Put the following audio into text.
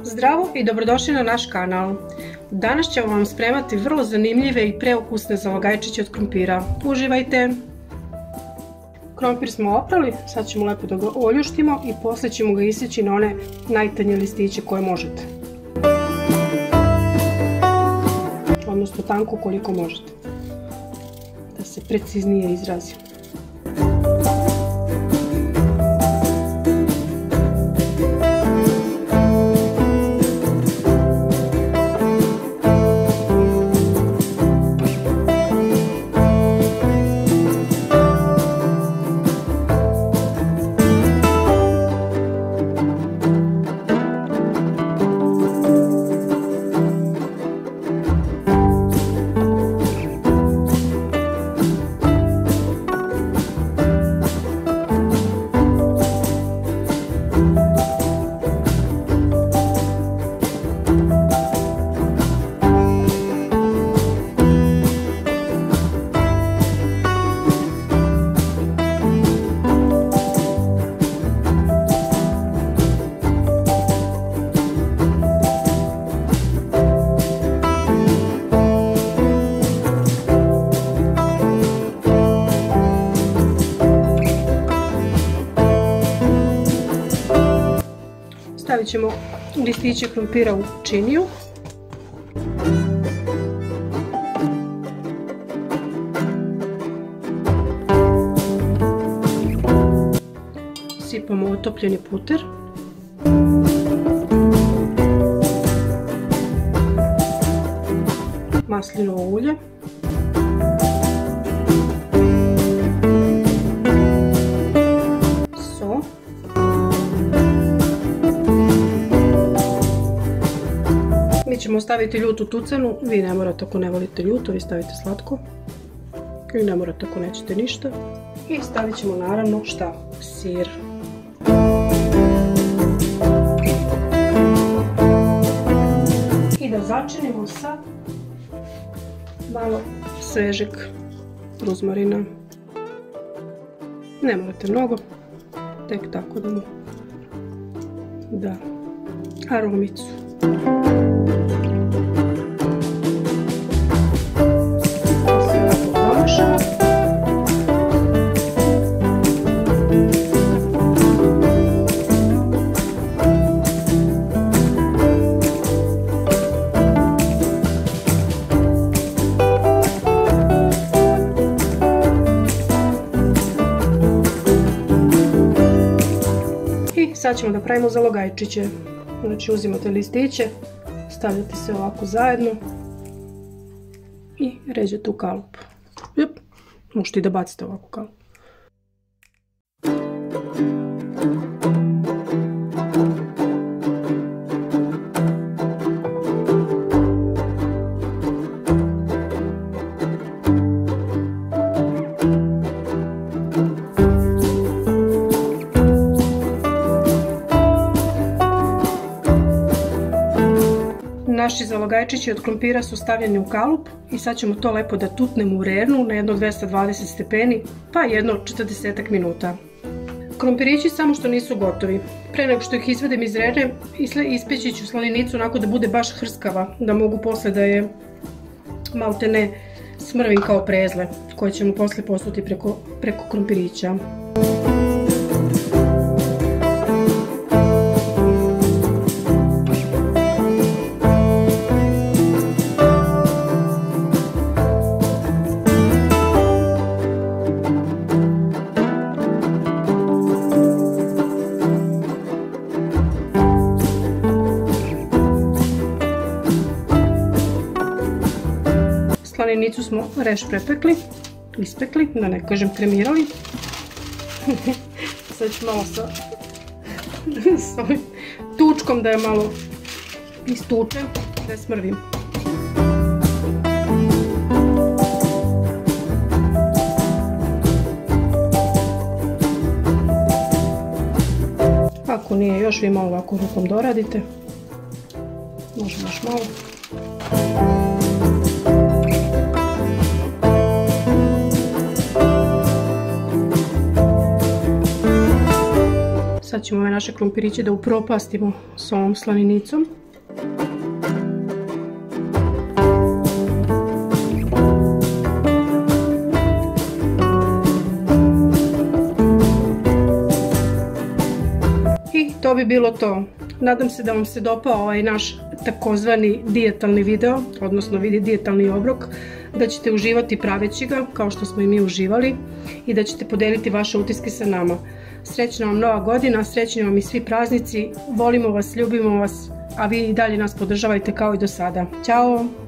Zdravo i dobrodošli na naš kanal. Danas ćemo vam spremati vrlo zanimljive i preukusne zalogajčiće od krompira. Uživajte! Krompir smo oprali, sad ćemo lepo da ga oljuštimo i poslije ćemo ga isjeći na one najtanje listiće koje možete. Odnosno tanko koliko možete. Da se preciznije izrazim. Stavit ćemo listiće krompira u činiju. Sipamo otopljeni puter. Maslinovo ulje. So. Mi ćemo staviti ljutu tucanu, vi ne morate ako ne volite ljuto, vi stavite slatko. I ne morate ako nećete ništa. I stavit ćemo naravno šta? Sir. I da začinimo sa malo svežeg ruzmarina. Ne morate mnogo, tek tako da mu da aromicu. Sad ćemo da pravimo zalogajčiće. Znači uzimate listiće, stavljate se ovako zajedno i ređete u kalup. Možete i da bacite ovako kalup. Naši zalogajčići od krompira su stavljeni u kalup i sad ćemo to lepo da tutnemo u rernu na jedno 220 stepeni pa jedno 40 minuta. Krompirići samo što nisu gotovi. Pre nego što ih izvedem iz rerne, ispeći ću slaninicu onako da bude baš hrskava, da mogu posle da je malte ne smrvim kao prezle koje ćemo posle posuti preko krompirića. Slaninicu smo reš prepekli, ispekli, da ne kažem kremirali. Sad ću malo sa ovim tučkom da je malo istučem, da je smrvim. Ako nije još, vi malo ovako rukom doradite. Možemo još malo. Sad ćemo ove naše krompiriće da upropastimo s ovom slaninicom. I to bi bilo to. Nadam se da vam se dopao ovaj naš takozvani dijetalni video, odnosno dijetalni obrok, da ćete uživati praveći ga kao što smo i mi uživali i da ćete podeliti vaše utiske sa nama. Srećna vam nova godina, srećni vam i svi praznici, volimo vas, ljubimo vas, a vi i dalje nas podržavajte kao i do sada. Ćao!